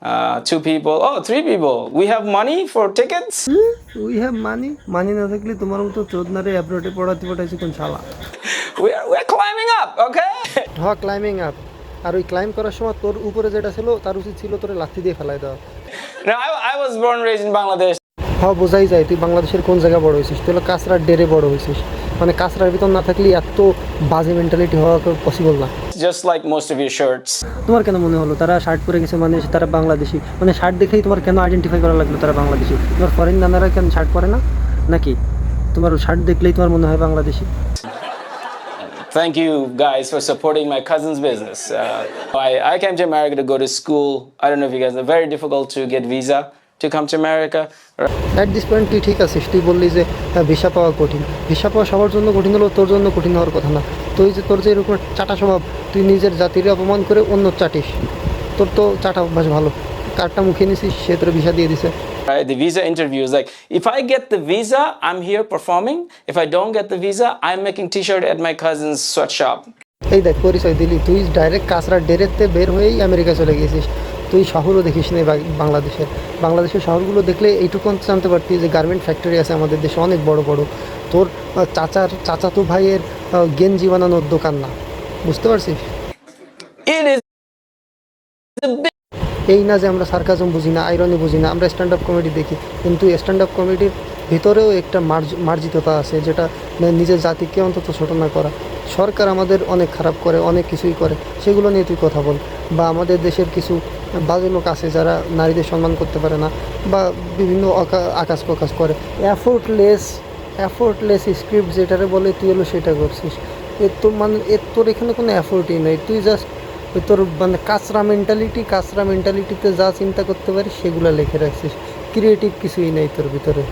Two people. Oh, three people. We have money for tickets. We have money, money না থাকলে তোমার মতো চোদনারে অ্যাব্রোডে পড়াতে পাঠাইছে কোন শালা। We're climbing up. Okay. হ্যাঁ, ক্লাইম্বিং আপ। আর ওই ক্লাইম্ব করার সময় তোর উপরে যেটা ছিল তার উচিত ছিল তোরে লাথি দিয়ে ফেলাই দেওয়া। No, I was born and raised in Bangladesh. হ্যাঁ, বোঝাই যায় তুই বাংলাদেশের কোন জায়গায় বড় হয়েছিস। তুই হলো কাঁচরার ডেরে বড় হয়েছিস, মানে কাঁচরার ভিতর না থাকলে এত বাজে মেন্টালিটি হওয়া পসিবল না। Just like most of your shirts. তোমার কেন মনে হলো তারা শার্ট পরে গেছে মানে তারা বাংলাদেশি? মানে শার্ট দেখেই তোমার কেন আইডেন্টিফাই করা লাগলো তারা বাংলাদেশি? তোমার ফরেন নানারা কেন শার্ট পরে না নাকি? তোমার শার্ট দেখলেই তোমার মনে হয় Bangladeshi? Thank you guys for supporting my cousin's business. I came to America to go to school. I don't know if you guys know, very difficult to get visa to come to America. At this point তুই ঠিক আছিস, তুই বললি যে visa পাওয়া কঠিন। Visa পাওয়া সবার জন্য কঠিন হলেও তোর জন্য কঠিন হওয়ার কথা না। তুই যে তোর যে এরকম চাটা স্বভাব, তুই নিজের জাতির অপমান করে অন্য চাটিস, তোর তো চাটা অভ্যাস ভালো। কার্ডটা মুখে নিছিস, সে তোর ভিসা দিয়ে দিছে। Right, the visa interview is like, if I get the visa, I'm here performing. If I don't get the visa, I'm making t-shirt at my cousin's sweatshop. এই দেখ পরিচয় দিলি, তুই ডাইরেক্ট কাঁচরা ডেরেতে বের হয়েই আমেরিকা চলে গেছিস। তুই শহরও দেখিস নি বাংলাদেশের। বাংলাদেশের শহরগুলো দেখলে এইটুকু জানতে পারতি যে গার্মেন্ট ফ্যাক্টরি আছে আমাদের দেশে অনেক বড় বড়। তোর চাচাতো ভাইয়ের গেঞ্জি বানানোর দোকান না, বুঝতে পারছিস? It is the big এই না যে আমরা সার্কাজম বুঝি না, আইরনি বুঝি না, আমরা স্ট্যান্ড আপ কমেডি দেখি, কিন্তু স্ট্যান্ড আপ কমেডির ভিতরেও একটা মার্জিততা আছে, যেটা নিজের জাতিকে অন্তত ছোটো না করা। সরকার আমাদের অনেক খারাপ করে, অনেক কিছুই করে, সেগুলো নিয়ে তুই কথা বল। বা আমাদের দেশের কিছু বাজে লোক আছে যারা নারীদের সম্মান করতে পারে না, বা বিভিন্ন আকাশ প্রকাশ করে। অ্যাফোর্টলেস স্ক্রিপ্ট যেটারে বলে তুই হলো সেটা করছিস। তোর এখানে কোনো অ্যাফোর্টই নেই, তুই জাস্ট ওই তোর মানে কাঁচরা মেন্টালিটিতে যা চিন্তা করতে পারিস সেগুলো লিখে রাখছিস। ক্রিয়েটিভ কিছুই নেই তোর ভিতরে।